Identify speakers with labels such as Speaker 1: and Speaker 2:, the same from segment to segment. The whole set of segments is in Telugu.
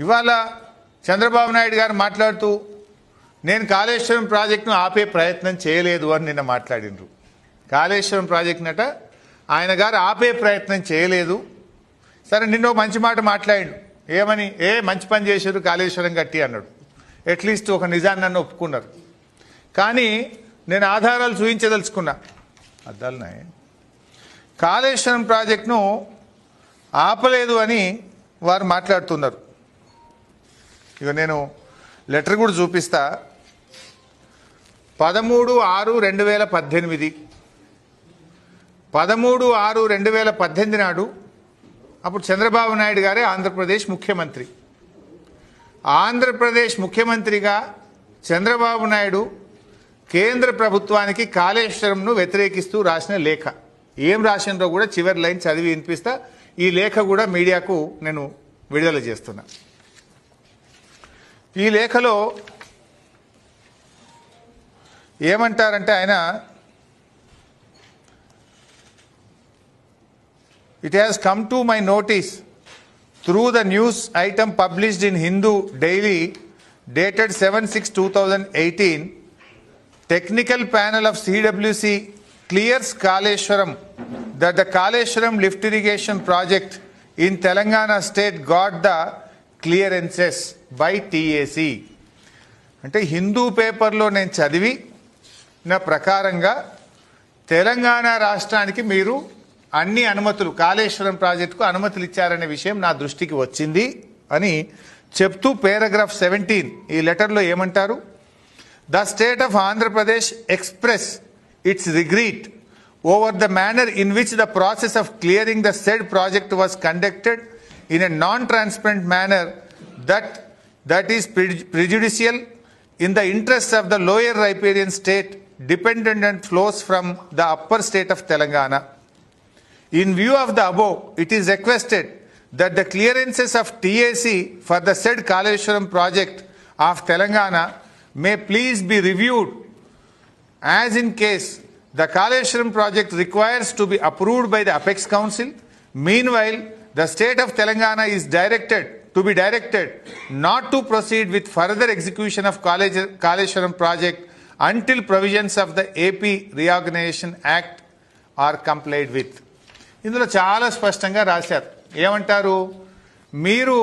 Speaker 1: ఇవాళ చంద్రబాబు నాయుడు గారు మాట్లాడుతూ నేను కాళేశ్వరం ప్రాజెక్టును ఆపే ప్రయత్నం చేయలేదు అని నిన్న మాట్లాడినరు. కాళేశ్వరం ప్రాజెక్టునట ఆయన గారు ఆపే ప్రయత్నం చేయలేదు. సరే, నిన్న మంచి మాట మాట్లాడిండు. ఏమని? మంచి పని చేశారు, కాళేశ్వరం కట్టి అన్నాడు. అట్లీస్ట్ ఒక నిజాన్ని నన్ను ఒప్పుకున్నారు. కానీ నేను ఆధారాలు చూపించదలుచుకున్నా. అద్దాలున్నాయి. కాళేశ్వరం ప్రాజెక్టును ఆపలేదు అని వారు మాట్లాడుతున్నారు. ఇక నేను లెటర్ కూడా చూపిస్తా. 13/6/2018 13/6/2018 నాడు అప్పుడు చంద్రబాబు నాయుడు గారే ఆంధ్రప్రదేశ్ ముఖ్యమంత్రి. ఆంధ్రప్రదేశ్ ముఖ్యమంత్రిగా చంద్రబాబు నాయుడు కేంద్ర ప్రభుత్వానికి కాళేశ్వరంను వ్యతిరేకిస్తూ రాసిన లేఖ. ఏం రాసినో కూడా చివరి లైన్ చదివి వినిపిస్తా. ఈ లేఖ కూడా మీడియాకు నేను విడుదల చేస్తున్నా. ఈ లేఖలో ఏమంటారంటే ఆయన, it has come to my notice through the news item published in Hindu Daily dated 7/6/2018, technical panel of CWC clears Kaleshwaram that the Kaleshwaram lift irrigation project in Telangana state got the clearances by TAC. అంటే హిందూ పేపర్లో నేను చదివి నా ప్రకారంగా తెలంగాణ రాష్ట్రానికి మీరు అన్ని అనుమతులు, కాళేశ్వరం ప్రాజెక్టుకు అనుమతులు ఇచ్చారనే విషయం నా దృష్టికి వచ్చింది అని చెప్తూ పారాగ్రాఫ్ 17 ఈ లెటర్లో ఏమంటారు? The state of Andhra Pradesh express it's regret over the manner in which the process of clearing the said project was conducted in a non-transparent manner that is prejudicial in the interests of the lower riparian state dependent and flows from the upper state of Telangana. In view of the above, it is requested that the clearances of TAC for the said Kaleshwaram project of Telangana may please be reviewed as in case the Kaleshwaram project requires to be approved by the Apex Council. Meanwhile, the state of Telangana is directed not to proceed with further execution of Kaleshwaram project until provisions of the AP Reorganization Act are complied with. ఇందులో చాలా స్పష్టంగా రాశారు. ఏమంటారు? మీరు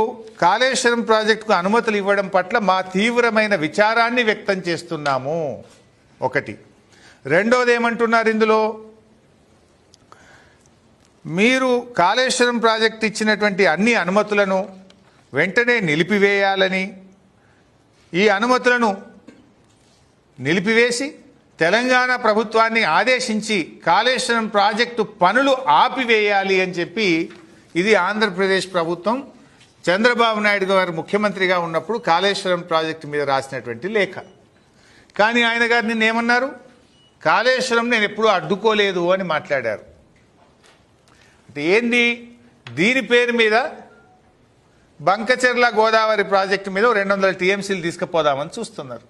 Speaker 1: కాళేశ్వరం ప్రాజెక్టుకు అనుమతులు ఇవ్వడం పట్ల మా తీవ్రమైన విచారాన్ని వ్యక్తం చేస్తున్నాము. ఒకటి. రెండోది ఏమంటున్నారు ఇందులో? మీరు కాళేశ్వరం ప్రాజెక్టు ఇచ్చినటువంటి అన్ని అనుమతులను వెంటనే నిలిపివేయాలని, ఈ అనుమతులను నిలిపివేసి తెలంగాణ ప్రభుత్వాన్ని ఆదేశించి కాళేశ్వరం ప్రాజెక్టు పనులు ఆపివేయాలి అని చెప్పి ఇది ఆంధ్రప్రదేశ్ ప్రభుత్వం చంద్రబాబు నాయుడు గారు ముఖ్యమంత్రిగా ఉన్నప్పుడు కాళేశ్వరం ప్రాజెక్టు మీద రాసినటువంటి లేఖ. కానీ ఆయన గారు నిన్న ఏమన్నారు? కాళేశ్వరం నేను ఎప్పుడూ అడ్డుకోలేదు అని మాట్లాడారు. అంటే ఏంది? దీని పేరు మీద బంకచెర్ల గోదావరి ప్రాజెక్టు మీద 200 టీఎంసీలు తీసుకుపోదామని చూస్తున్నారు.